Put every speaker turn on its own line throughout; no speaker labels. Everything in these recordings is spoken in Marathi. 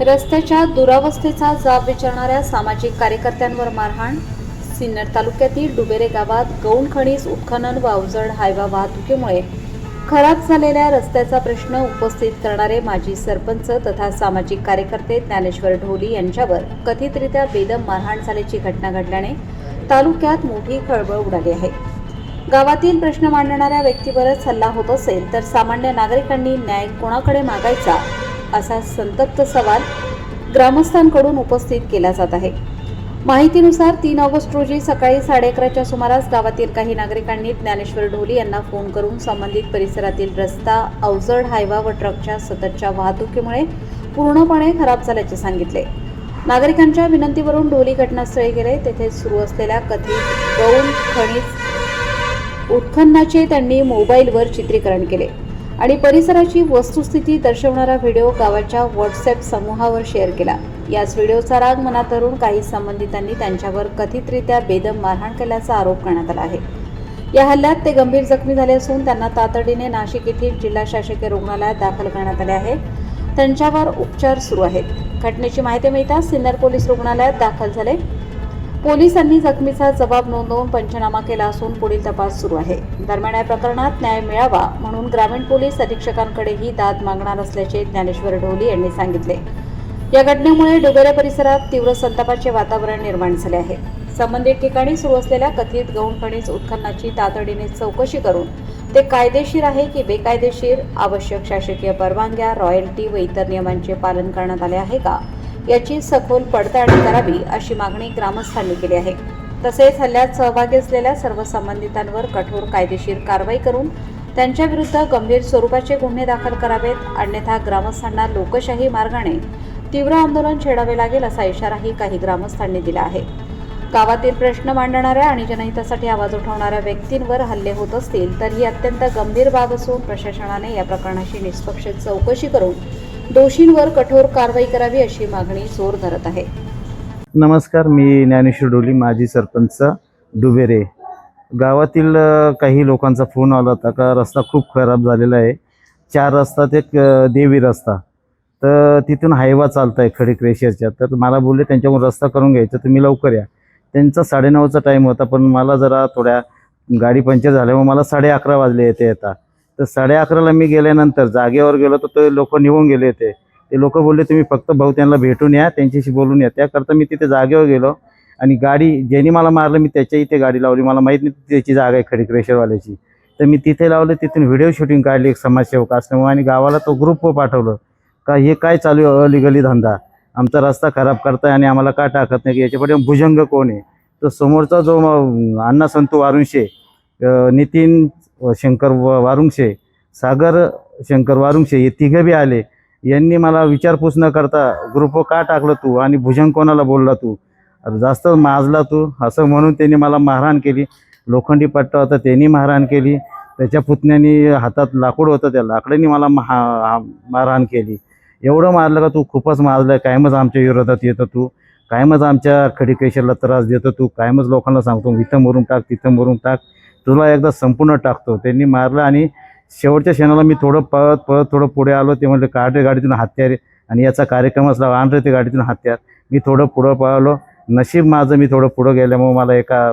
रस्त्याच्या दुरावस्थेचा जाब विचारणाऱ्या सामाजिक कार्यकर्त्यांवर मारहाण. सिन्नर तालुक्यातील डुबेरे गावात गौण खनिज उत्खनन व अवजड हायवा वाहतुकीमुळे खराब झालेल्या रस्त्याचा प्रश्न उपस्थित करणारे माजी सरपंच तथा सामाजिक कार्यकर्ते ज्ञानेश्वर ढोली यांच्यावर कथितरित्या बेदम मारहाण झाल्याची घटना घडल्याने तालुक्यात मोठी खळबळ उडाली आहे. गावातील प्रश्न मांडणाऱ्या व्यक्तीवरच हल्ला होत असेल तर सामान्य नागरिकांनी न्याय कोणाकडे मागायचा, असा संतप्त सवाल ग्रामस्थांकडून उपस्थित केला जात आहे. माहितीनुसार 3 ऑगस्ट रोजी सकाळी 11:30च्या सुमारास गावातील काही नागरिकांनी ज्ञानेश्वर ढोली यांना फोन करून संबंधित परिसरातील रस्ता अवजड हायवा व ट्रकच्या सततच्या वाहतुकीमुळे पूर्णपणे खराब झाल्याचे सांगितले. नागरिकांच्या विनंतीवरून ढोली घटनास्थळी गेले. तेथे सुरू असलेल्या कथित गौण खनिज उत्खननाचे त्यांनी मोबाईलवर चित्रीकरण केले आणि परिसराची वस्तुस्थिती दर्शवणारा व्हिडिओ गावाच्या व्हॉट्सअप समूहावर शेअर केला. याच व्हिडिओचा राग मनात धरून काही संबंधितांनी त्यांच्यावर कथितरित्या बेदम मारहाण केल्याचा आरोप करण्यात आला आहे. या हल्ल्यात ते गंभीर जखमी झाले असून त्यांना तातडीने नाशिक येथील जिल्हा शासकीय रुग्णालयात दाखल करण्यात आले आहे. त्यांच्यावर उपचार सुरू आहेत. घटनेची माहिती मिळताच सिन्नर पोलीस रुग्णालयात दाखल झाले. पोलिसांनी जखमीचा जबाब नोंदवून पंचनामा केला असून पुढील तपास सुरू आहे. दरम्यान या प्रकरणात न्याय मिळावा म्हणून ग्रामीण पोलीस अधीक्षकांकडेही दाद मागणार असल्याचे ज्ञानेश्वर ढोली यांनी सांगितले. या घटनेमुळे डुबेरे परिसरात तीव्र संतापाचे वातावरण निर्माण झाले आहे. संबंधित ठिकाणी सुरू असलेल्या कथित गौण खनिज उत्खननाची तातडीने चौकशी करून ते कायदेशीर आहे की बेकायदेशीर, आवश्यक शासकीय परवानग्या, रॉयल्टी व इतर नियमांचे पालन करण्यात आले आहे का, याची सखोल पडताळणी करावी अशी मागणी ग्रामस्थांनी केली आहे. तसेच हल्ल्यात सहभागी असलेल्या सर्व संबंधितांवर कठोर कायदेशीर कारवाई करून त्यांच्या विरुद्ध गंभीर स्वरूपाचे गुन्हे दाखल करावेत, अन्यथा ग्रामस्थांना लोकशाही मार्गाने तीव्र आंदोलन छेडावे लागेल असा इशाराही काही ग्रामस्थांनी दिला आहे. गावातील प्रश्न मांडणाऱ्या आणि जनहितासाठी आवाज उठवणाऱ्या व्यक्तींवर हल्ले होत असतील तर ही अत्यंत गंभीर बाब असून प्रशासनाने या प्रकरणाची निष्पक्ष चौकशी करून दोषींवर कठोर कारवाई करावी अशी मागणी जोर धरत आहे.
नमस्कार, मी ज्ञानेश्वर ढोली, माजी सरपंच डुबेरे. गावातील काही लोकांचा फोन आला होता का रस्ता खूप खराब झालेला आहे. 4 रस्त्यात एक देवी रस्ता, तर तिथून हायवा चालत आहे खडी क्रेशरच्या. तर मला बोलले त्यांच्याकडून रस्ता करून घ्यायचा, तुम्ही लवकर या. त्यांचा 9:30चा टाईम होता, पण मला जरा थोड्या गाडी पंक्चर झाल्यामुळे मला 11:30 वाजले येता. तर 11:30ला मी गेल्यानंतर जागेवर गेलो तर ते लोक निघून गेले होते. ते लोक बोलले तुम्ही फक्त भाऊ त्यांना भेटून या, त्यांच्याशी बोलून या. त्याकरता मी तिथे जागेवर गेलो आणि गाडी ज्यांनी मला मारलं मी त्याच्या इथे गाडी लावली. मला माहीत नाही त्याची जागा आहे खडी क्रेशरवाल्याची. तर मी तिथे लावलं. तिथून व्हिडिओ शूटिंग काढली एक समाजसेवक असल्यामुळे आणि गावाला तो ग्रुप पाठवलं का हे काय चालू आहे अलिगली धंदा, आमचा रस्ता खराब करताय आणि आम्हाला का टाकत नाही, याच्यापुढे भुजंग कोण आहे. तो समोरचा जो अण्णा संतू वारुंशे, नितीन शंकर वारुंशे, सागर शंकर वारुंशे हे तिघे बी आले. यांनी मला विचारपूस न करता ग्रुपवर का टाकलं तू आणि भुजंग कोणाला बोलला तू, जास्त माजला तू, असं म्हणून त्यांनी मला मारहाण केली. लोखंडी पट्टा होता त्यांनी मारहाण केली. त्याच्या पुतण्यानी हातात लाकूड होतं, त्या लाकडांनी मला मारहाण केली. एवढं मारलं का तू खूपच माजलं, कायमच आमच्या विरोधात येतं, तू कायमच आमच्या खडी क्रेशरला त्रास देतो, तू कायमच लोकांना सांगतो इथं मरून टाक तिथं मरून टाक, तुला एकदा संपूर्ण टाकतो. त्यांनी मारलं आणि शेवटच्या क्षणाला मी थोडं पळत थोडं पुढे आलो. ते म्हणले काढ गाडीतून हत्यार आणि याचा कार्यक्रमच लावा, आणलं ते गाडीतून हत्यार. मी थोडं पुढं पळालो. नशीब माझं मी थोडं पुढं गेल्यामुळे मला एका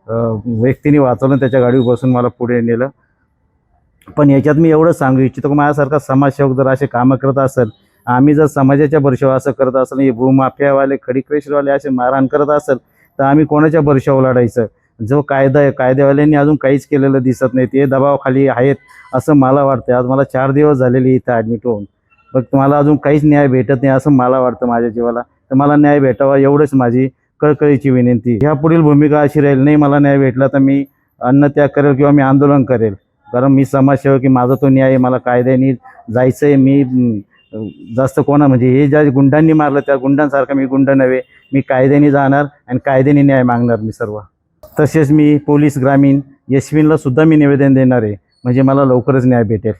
व्यक्तीने वाचवलं, त्याच्या गाडीवर बसून मला पुढे नेलं. पण याच्यात मी एवढं सांगू इच्छितो की माझ्यासारखा समाजसेवक जर असे कामं करत असेल, आम्ही जर समाजाच्या भरवशावर असं करत असेल, हे भूमाफियावाले खडी क्रेशरवाले असे मारहाण करत असेल तर आम्ही कोणाच्या भरवशावर लढायचं. जो कायदा आहे, कायद्यावाल्यांनी अजून काहीच केलेलं दिसत नाही, ते दबावाखाली आहेत असं मला वाटतं. आज मला 4 दिवस झालेले इथं ॲडमिट होऊन, फक्त मला अजून काहीच न्याय भेटत नाही असं मला वाटतं माझ्या जीवाला. तर मला न्याय भेटावा एवढंच माझी कळकळीची विनंती. ह्या पुढील भूमिका अशी राहील, नाही मला न्याय भेटला तर मी अन्नत्याग करेल किंवा मी आंदोलन करेल. कारण मी समाजसेवक की माझा तो न्याय, मला कायद्याने जायचं आहे. मी जास्त म्हणजे हे ज्या गुंडांनी मारलं त्या गुंडांसारखा मी गुंड नव्हे. मी कायद्याने जाणार आणि कायद्याने न्याय मागणार मी सर्व. तसेच मी पोलीस ग्रामीण यशविनला सुद्धा मी निवेदन देणार आहे, म्हणजे मला लवकरच न्याय भेटेल.